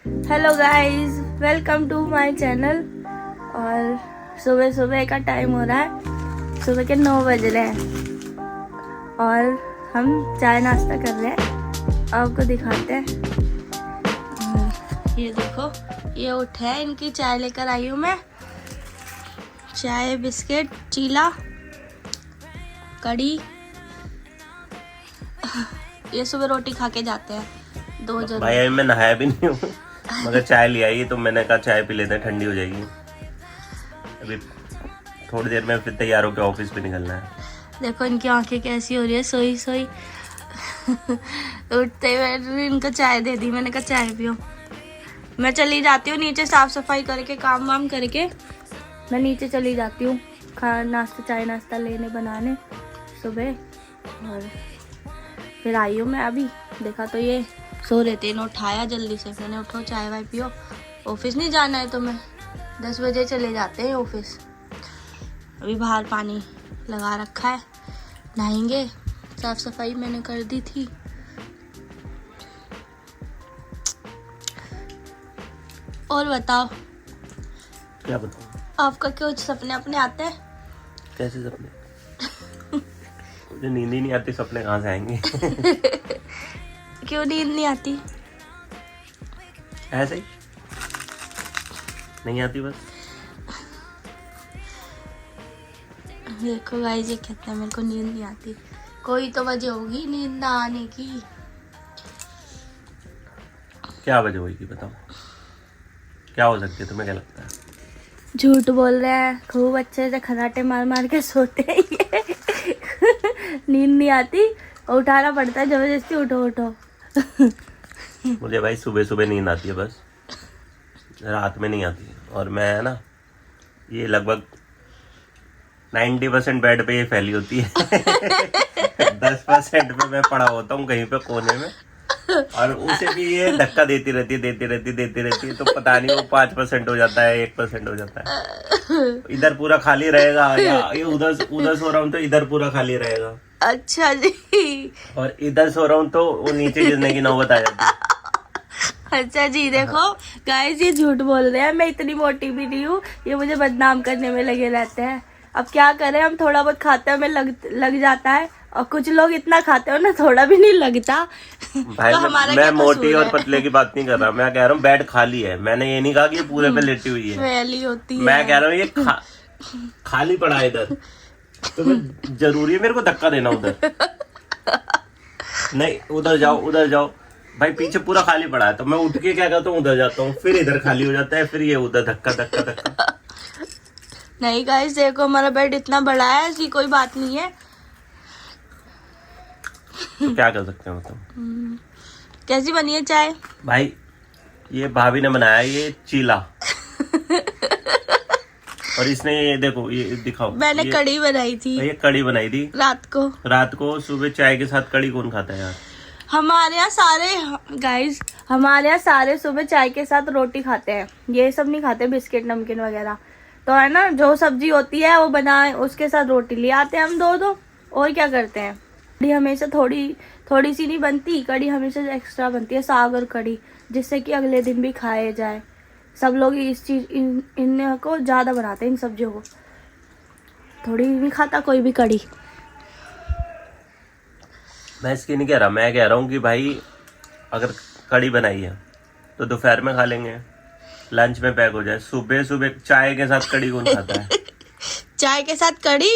Hello guys, welcome to my channel. और सुबह सुबह का टाइम हो रहा है, सुबह के 9 बज रहे हैं और हम चाय नाश्ता कर रहे हैं। आपको दिखाते हैं। ये देखो, ये उठे हैं, इनकी चाय लेकर आई हूँ मैं। चाय, बिस्किट, चीला, कड़ी। ये सुबह रोटी खा के जाते हैं 2 जन। भाई अभी मैं नहाया भी नहीं हूँ मगर चाय ले आई तो मैंने कहा चाय पी लेते हैं, ठंडी हो जाएगी। अभी थोड़ी देर में फिर तैयार होकर ऑफिस पे निकलना है। देखो इनकी आंखें कैसी हो रही है, सोई सोई। उठते हुए इनको चाय दे दी, मैंने कहा चाय पियो। मैं चली जाती हूँ नीचे, साफ सफाई करके काम वाम करके मैं नीचे चली जाती हूँ नाश्ता, चाय नाश्ता लेने बनाने सुबह। और फिर आई हूँ मैं, अभी देखा तो ये सो रहे थे, इन्हें उठाया जल्दी से। मैंने उठो चाय वाय पियो, ऑफिस नहीं जाना है तो मैं 10 बजे चले जाते हैं ऑफिस। अभी बाहर पानी लगा रखा है, नहाएंगे। साफ सफाई मैंने कर दी थी। और बताओ, क्या बताऊँ? आपका क्यों सपने अपने आते हैं? कैसे सपने? मुझे नींद ही नहीं आती, सपने कहाँ से आएंगे? क्यों नींद नहीं आती? ऐसे ही नहीं आती बस। देखो गाइस, ये कहते हैं मेरे को नींद नहीं आती। कोई तो वजह होगी नींद ना आने की। क्या वजह होगी बताओ? क्या हो सकती है, तुम्हें क्या लगता है? झूठ बोल रहे हैं, खूब अच्छे से खराटे मार मार के सोते हैं ये। नींद नहीं आती और उठाना पड़ता है जबरदस्ती, उठो उठो। मुझे भाई सुबह सुबह नींद आती है बस, रात में नहीं आती। और मैं है ना, ये लगभग 90% बेड पे ये फैली होती है। 10% पे मैं पड़ा होता हूँ कहीं पे कोने में, और उसे भी ये धक्का देती रहती है। तो पता नहीं वो 5% हो जाता है, 1% हो जाता है। इधर पूरा खाली रहेगा या ये उधर सो रहा हूँ तो इधर पूरा खाली रहेगा। अच्छा जी। और इधर सो रहा हूँ तो वो नीचे गिरने की नौबत आ जाती है। अच्छा जी, देखो गाइस, ये झूठ बोल रहे हैं। मैं इतनी मोटी भी नहीं हूँ, ये मुझे बदनाम करने में लगे रहते हैं। अब क्या करें, हम थोड़ा बहुत खाते हैं, हमें लग जाता है। और कुछ लोग इतना खाते हो ना, थोड़ा भी नहीं लगता। भाई तो हमारा मैं क्या मोटी कसूर और है? पतले की बात नहीं कर रहा, मैं कह रहा हूँ बेड खाली है। मैंने ये नहीं कहा कि ये पूरे पे लेटी हुई है, फैली होती है। मैं कह रहा हूँ ये खाली पड़ा है इधर, तो जरूरी है मेरे को धक्का देना उधर? नहीं, उधर जाओ भाई, पीछे पूरा खाली पड़ा है। तो मैं उठ के क्या करता हूँ, उधर जाता हूँ, फिर इधर खाली हो जाता है, फिर ये उधर धक्का। नहीं गाइस, देखो हमारा बेड इतना बड़ा है, ऐसी कोई बात नहीं है। तो क्या कर सकते हैं मतलब? कैसी बनी है चाय? भाई ये भाभी ने बनाया ये चीला। और इसने ये देखो, ये दिखाओ, मैंने कड़ी बनाई थी। ये कड़ी बनाई थी रात को। सुबह चाय के साथ कड़ी कौन खाता है यार? हमारे यहाँ सारे सुबह चाय के साथ रोटी खाते हैं। ये सब नहीं खाते बिस्किट नमकीन वगैरह। तो है ना, जो सब्जी होती है वो बनाए, उसके साथ रोटी ले आते हैं हम दो। और क्या करते हैं, कड़ी हमेशा थोड़ी सी नहीं बनती, कड़ी हमेशा एक्स्ट्रा बनती है, साग और कड़ी, जिससे कि अगले दिन भी खाए जाए। सब लोग इन को ज्यादा बनाते हैं, इन सब्जियों को। थोड़ी नहीं खाता कोई भी कड़ी। मैं इसकी नहीं कह रहा, मैं कह रहा हूँ कि भाई अगर कड़ी बनाई है तो दोपहर में खा लेंगे, लंच में पैक हो जाए। सुबह सुबह चाय के साथ कड़ी कौन खाता है? चाय के साथ कड़ी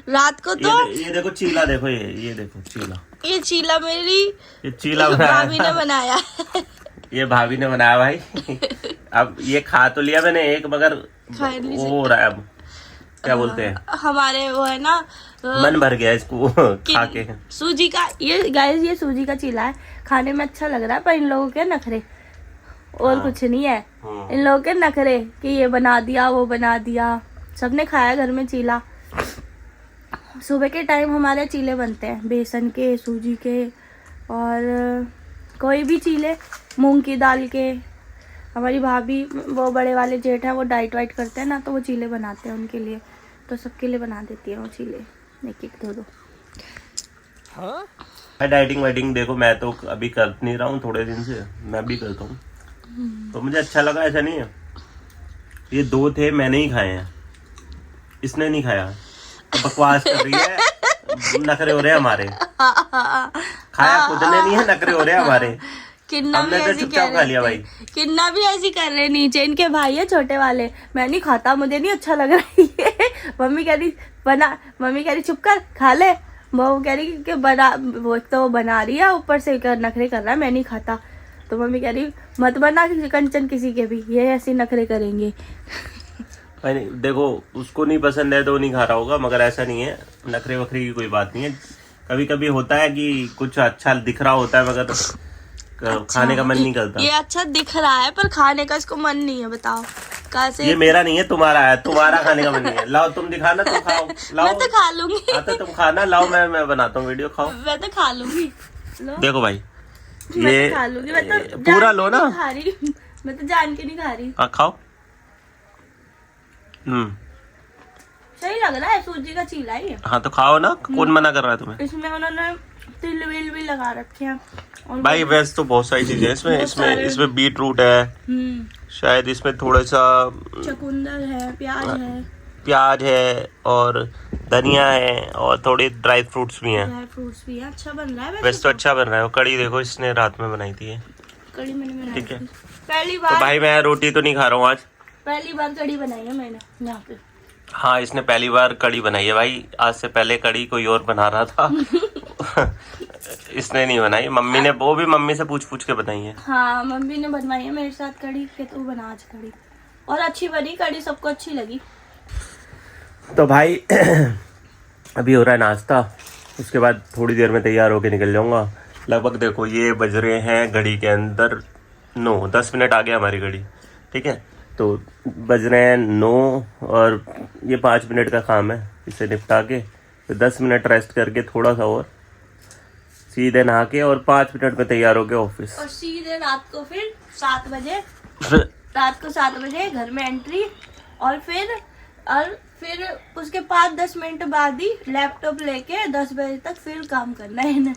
रात को तो ये देखो चीला, देखो ये देखो चीला, ये चीला मेरी ये चीला भाभी ने बनाया। ये भाभी ने बनाया भाई। अब ये खा तो लिया मैंने एक, मगर वो हो रहा है अब, क्या बोलते हैं, हमारे वो है ना, मन भर गया इसको खा के। सूजी का, ये गाइस ये सूजी का चीला है, खाने में अच्छा लग रहा है, पर इन लोगों के नखरे और कुछ नहीं है। इन लोगों के नखरे कि ये बना दिया, वो बना दिया। सबने खाया घर में चीला। सुबह के टाइम हमारे चीले बनते हैं, बेसन के, सूजी के, और कोई भी चीले, मूंग की दाल के। हमारी भाभी, वो बड़े वाले जेठ है, वो डाइट वाइट करते हैं ना, तो वो चीले बनाते हैं उनके लिए, तो सबके लिए बना देती है वो चीले, एक दो। हाँ, डाइटिंग वाइटिंग देखो, मैं तो अभी कर नहीं रहा हूँ, थोड़े दिन से मैं भी करता हूँ। तो मुझे अच्छा लगा, ऐसा नहीं है। ये 2 थे, मैंने ही खाए हैं, इसने नहीं खाया। तो बकवास कर रही है, नखरे हो रहे हैं हमारे। खाया खुद ने नहीं है, नखरे हो रहे हैं हमारे। किन्ना भी हमने तो ऐसी चुपचाप खा लिया भाई। किन्ना भी ऐसी कर रहे, नीचे इनके भाई है छोटे वाले, मैं नहीं खाता, मुझे नहीं अच्छा लग रहा है। मम्मी कह रही चुप कर, खा ले। वो कह रही कि बना, वो तो बना रही है, ऊपर से नखरे कर रहा है, मैं नहीं खाता। तो मम्मी कह रही मत बना कंचन किसी के भी, ये ऐसे नखरे करेंगे। नहीं, देखो उसको नहीं पसंद है तो नहीं खा रहा होगा, मगर ऐसा नहीं है, नखरे वखरे की कोई बात नहीं है। कभी कभी होता है कि कुछ अच्छा दिख रहा होता है मगर खाने का मन नहीं करता। ये अच्छा दिख रहा है पर खाने का इसको मन नहीं है, बताओ कैसे। ये मेरा नहीं है, तुम्हारा है, तुम्हारा खाने का मन नहीं है। लाओ तुम दिखाना, तुम खाओ, लाओ। मैं तो खा लूंगी। हाँ तो तुम खाना, लाओ, मैं बनाता हूँ वीडियो, खाओ। मैं तो खा लूंगी, लो। देखो भाई, मैं ये तो खा लूंगी, मैं तो पूरा लो ना। खा रही, मैं तो जान के नहीं खा रही। हाँ खाओ। सही लग रहा है, सूजी का चीला ही है। हाँ तो खाओ ना, कौन मना कर रहा है तुम्हें? इसमें उन्होंने तिल विल भी लगा रखे हैं। और भाई वैसे तो बहुत सारी चीजें हैं इसमें बीट रूट है, शायद इसमें थोड़ा सा चुकंदर है, प्याज है और धनिया है और थोड़े ड्राई फ्रूट्स भी हैं। अच्छा बन रहा है वैसे तो अच्छा बन रहा है। वो कड़ी देखो, इसने रात में बनाई थी। कड़ी मैंने बनाई ठीक है। थी पहली तो बार। भाई मैं रोटी तो नहीं खा रहा हूँ आज, पहली बार कड़ी बनाई है मैंने यहाँ पे। हाँ इसने पहली बार कड़ी बनाई है भाई, आज से पहले कड़ी कोई और बना रहा था। इसने नहीं बनाई, मम्मी ने, वो भी मम्मी से पूछ के बनाई है। हाँ मम्मी ने बनवाई है मेरे साथ कड़ी के, तू बना आज कड़ी, और अच्छी बनी कड़ी, सबको अच्छी लगी। तो भाई अभी हो रहा है नाश्ता, उसके बाद थोड़ी देर में तैयार होके निकल जाऊंगा। लगभग देखो ये बज रहे हैं घड़ी के अंदर 9-10 मिनट आ गया हमारी घड़ी, ठीक है। तो बज रहे हैं 9 और ये 5 मिनट का काम है, इसे निपटा के तो 10 मिनट रेस्ट करके थोड़ा सा और सीधे नहा के और 5 मिनट में तैयार हो गए ऑफिस। और सीधे रात को फिर 7 बजे घर में एंट्री, और फिर उसके 5-10 मिनट बाद ही लैपटॉप लेके 10 बजे तक फिर काम करना है ना।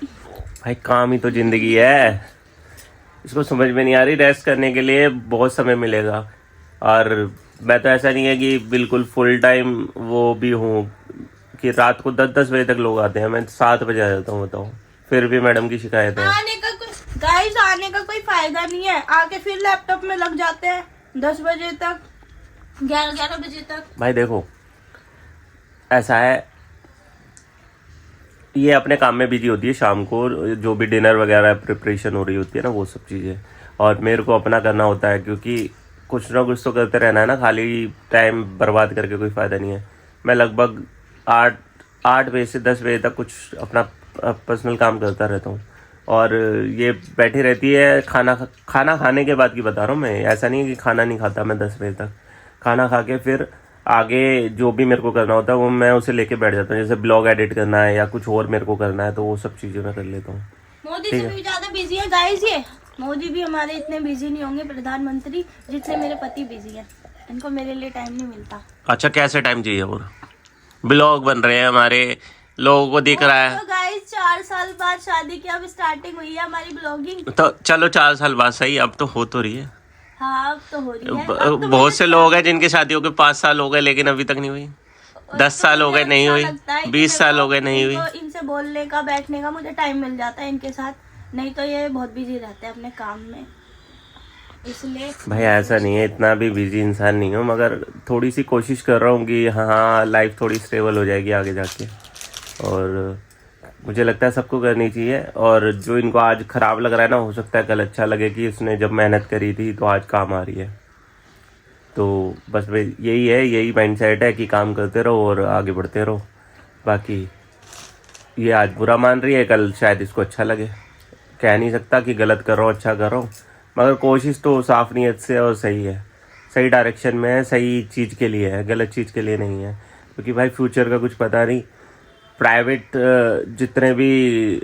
भाई काम ही तो जिंदगी है, इसको समझ में नहीं आ रही। रेस्ट करने के लिए बहुत समय मिलेगा, और मैं तो ऐसा नहीं है कि बिल्कुल फुल टाइम वो भी हूँ कि रात को 10-10 बजे तक लोग आते हैं, मैं 7 बजे आ जाता हूँ, बताओ। फिर भी मैडम की शिकायत है। आने का कोई फायदा नहीं है, आके फिर लैपटॉप में लग जाते हैं 10 बजे तक, 11 बजे तक। भाई देखो ऐसा है, ये अपने काम में बिजी होती है, शाम को जो भी डिनर वगैरह प्रिपरेशन हो रही होती है ना, वो सब चीज़ें, और मेरे को अपना करना होता है, क्योंकि कुछ ना कुछ तो करते रहना है ना, खाली टाइम बर्बाद करके कोई फ़ायदा नहीं है। मैं लगभग 8 बजे से 10 बजे तक कुछ अपना पर्सनल काम करता रहता हूँ, और ये बैठी रहती है। खाना खाने के बाद की बता रहा हूँ मैं, ऐसा नहीं है कि खाना नहीं खाता मैं 10 बजे तक। खाना खा के फिर आगे जो भी मेरे को करना होता है वो मैं उसे लेके बैठ जाता हूँ, जैसे ब्लॉग एडिट करना है या कुछ और मेरे को करना है, तो वो सब चीज़ें मैं कर लेता हूँ। मोदी से भी ज़्यादा बिजी है गाइस ये। मोदी भी हमारे इतने बिजी नहीं होंगे प्रधानमंत्री जितने मेरे पति बिजी हैं, इनको मेरे लिए टाइम नहीं मिलता। अच्छा कैसे टाइम चाहिए? और ब्लॉग बन रहे हैं हमारे, लोगों को दिख रहा है। तो गाइस 4 साल बाद शादी की अब स्टार्टिंग हुई है हमारी ब्लॉगिंग। तो चलो 4 साल बाद सही, अब तो हो तो रही है। हाँ अब तो हो रही है। बहुत से लोग हैं जिनकी शादी हो गए 5 साल हो गए लेकिन अभी तक नहीं हुई, 10 साल हो गए नहीं हुई, 20 साल हो गए नहीं हुई। इनसे बोलने का बैठने का मुझे टाइम मिल जाता है इनके साथ, नहीं तो ये बहुत बिजी रहते हैं अपने काम में, इसलिए। भाई ऐसा नहीं है, इतना भी बिजी इंसान नहीं हूँ, मगर थोड़ी सी कोशिश कर रहा हूँ कि हाँ लाइफ थोड़ी स्टेबल हो जाएगी आगे जाके, और मुझे लगता है सबको करनी चाहिए। और जो इनको आज ख़राब लग रहा है ना, हो सकता है कल अच्छा लगे कि इसने जब मेहनत करी थी तो आज काम आ रही है। तो बस भाई यही माइंडसेट है कि काम करते रहो और आगे बढ़ते रहो। बाकी ये आज बुरा मान रही है, कल शायद इसको अच्छा लगे, कह नहीं सकता कि गलत कर रहा हूँ अच्छा कर रहा हूँ, मगर कोशिश तो साफ नीयत से और सही है, सही डायरेक्शन में है, सही चीज़ के लिए है, गलत चीज़ के लिए नहीं है। क्योंकि भाई फ्यूचर का कुछ पता नहीं, प्राइवेट जितने भी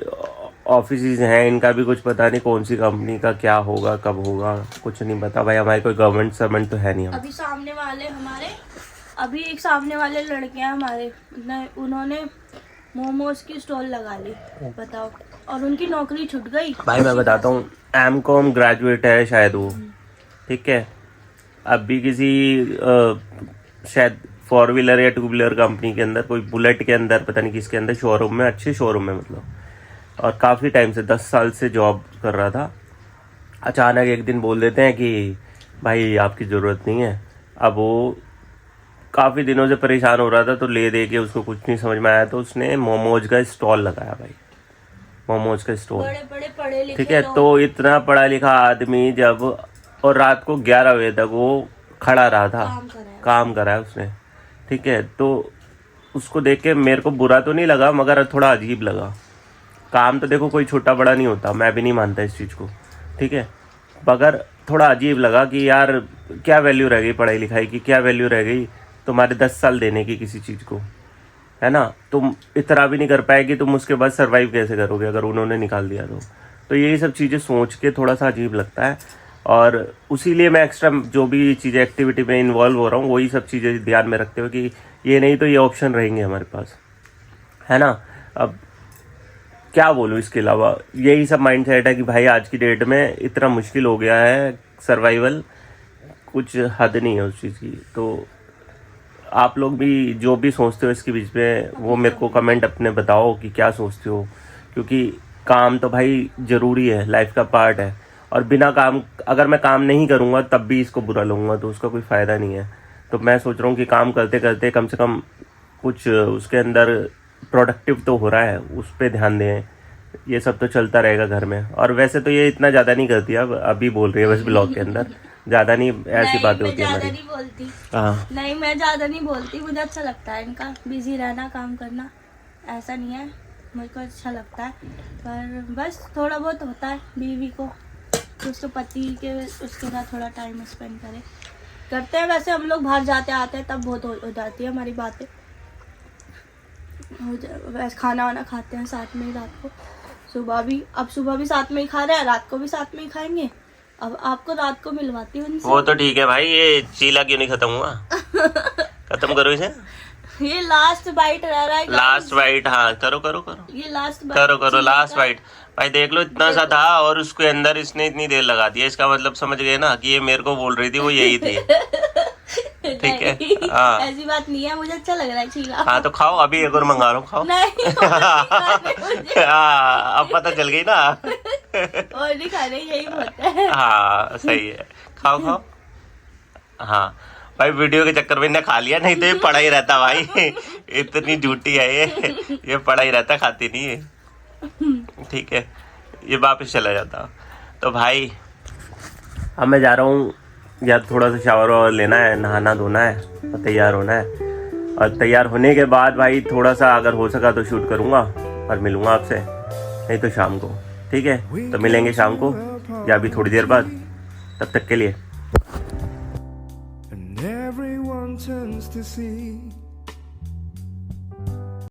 ऑफिस हैं इनका भी कुछ पता नहीं, कौन सी कंपनी का क्या होगा कब होगा कुछ नहीं पता। भाई हमारे कोई गवर्नमेंट सर्वेंट तो है नहीं हम। अभी एक सामने वाले लड़के हैं हमारे, उन्होंने मोमोज की स्टॉल लगा ली, बताओ, और उनकी नौकरी छूट गई। भाई मैं बताता हूँ, एमकॉम ग्रेजुएट है शायद वो, ठीक है। अभी किसी शायद 4 व्हीलर या 2 व्हीलर कंपनी के अंदर, कोई बुलेट के अंदर, पता नहीं किसके अंदर, शोरूम में, अच्छे शोरूम में मतलब, और काफ़ी टाइम से 10 साल से जॉब कर रहा था। अचानक एक दिन बोल देते हैं कि भाई आपकी ज़रूरत नहीं है। अब वो काफ़ी दिनों से परेशान हो रहा था, तो ले दे के उसको कुछ नहीं समझ में आया, तो उसने मोमोज का स्टॉल लगाया भाई, मोमोज का स्टॉल, बड़े बड़े पढ़े लिखे ठीक है। लोग। तो इतना पढ़ा लिखा आदमी जब, और रात को 11 बजे तक वो खड़ा रहा था, काम करा है उसने, ठीक है। तो उसको देख के मेरे को बुरा तो नहीं लगा, मगर थोड़ा अजीब लगा। काम तो देखो कोई छोटा बड़ा नहीं होता, मैं भी नहीं मानता इस चीज़ को, ठीक है, मगर थोड़ा अजीब लगा कि यार क्या वैल्यू रह गई पढ़ाई लिखाई की, क्या वैल्यू रह गई तुम्हारे 10 साल देने की किसी चीज़ को, है ना। तुम इतना भी नहीं कर पाए कि तुम उसके बाद सर्वाइव कैसे करोगे अगर उन्होंने निकाल दिया तो यही सब चीज़ें सोच के थोड़ा सा अजीब लगता है। और उसी लिए मैं एक्स्ट्रा जो भी चीज़ें एक्टिविटी में इन्वॉल्व हो रहा हूँ, वही सब चीज़ें ध्यान में रखते हुए कि ये नहीं तो ये ऑप्शन रहेंगे हमारे पास, है ना। अब क्या बोलूँ इसके अलावा, यही सब माइंड सेट है कि भाई आज की डेट में इतना मुश्किल हो गया है सर्वाइवल, कुछ हद नहीं है उस चीज़ की। तो आप लोग भी जो भी सोचते हो इसके बीच में, वो मेरे को कमेंट अपने बताओ कि क्या सोचते हो, क्योंकि काम तो भाई ज़रूरी है, लाइफ का पार्ट है। और बिना काम, अगर मैं काम नहीं करूँगा तब भी इसको बुरा लूँगा तो उसका कोई फ़ायदा नहीं है। तो मैं सोच रहा हूँ कि काम करते करते कम से कम कुछ उसके अंदर प्रोडक्टिव तो हो रहा है, उस पर ध्यान दें। ये सब तो चलता रहेगा घर में। और वैसे तो ये इतना ज़्यादा नहीं करती, अब अभी बोल रही है बस ब्लॉग के अंदर, ज़्यादा नहीं ऐसी बातें होती है हमारी। नहीं बोलती, हाँ नहीं मैं ज़्यादा नहीं बोलती, मुझे अच्छा लगता है इनका बिजी रहना, काम करना, ऐसा नहीं है, मुझे को अच्छा लगता है। पर बस थोड़ा बहुत होता है बीवी को, कुछ तो पति के उसके साथ थोड़ा टाइम स्पेंड करते हैं। वैसे हम लोग बाहर जाते आते हैं तब बहुत हो जाती है हमारी बातें, वैसे खाना वाना खाते हैं साथ में ही रात को, सुबह भी साथ में ही खा रहे हैं, रात को भी साथ में ही खाएंगे। अब आपको रात को मिलवाती हूँ उनसे। वो तो ठीक है भाई, ये चीला क्यों नहीं खत्म हुआ? खत्म करो इसे, ये लास्ट बाइट रह रहा है, लास्ट बाइट। हाँ करो, ये लास्ट करो लास्ट बाइट। भाई देख लो इतना सा था और उसके अंदर इसने इतनी देर लगा दिया, इसका मतलब समझ गए ना कि ये मेरे को बोल रही थी वो यही थी। ठीक है, हाँ ऐसी बात नहीं है, मुझे अच्छा लग रहा है चीला। हाँ तो खाओ, अभी एक और मंगा रहा हूँ, खाओ। नहीं हाँ अब पता चल गई ना। और नहीं खाने, यही बोलते हैं। हाँ सही है, खाओ। हाँ भाई वीडियो के चक्कर में इन्हें खा लिया, नहीं तो ये पड़ा ही रहता भाई। इतनी झूठी है ये पड़ा ही रहता, खाती नहीं है, ठीक है। ये वापस चला जाता। तो भाई अब मैं जा रहा हूँ यार, थोड़ा सा शावर वावर लेना है, नहाना धोना है और तैयार होना है। और तैयार होने के बाद भाई थोड़ा सा अगर हो सका तो शूट करूँगा और मिलूँगा आपसे, नहीं तो शाम को, ठीक है। तो मिलेंगे शाम को या अभी थोड़ी देर बाद, तब तक के लिए। And everyone turns to see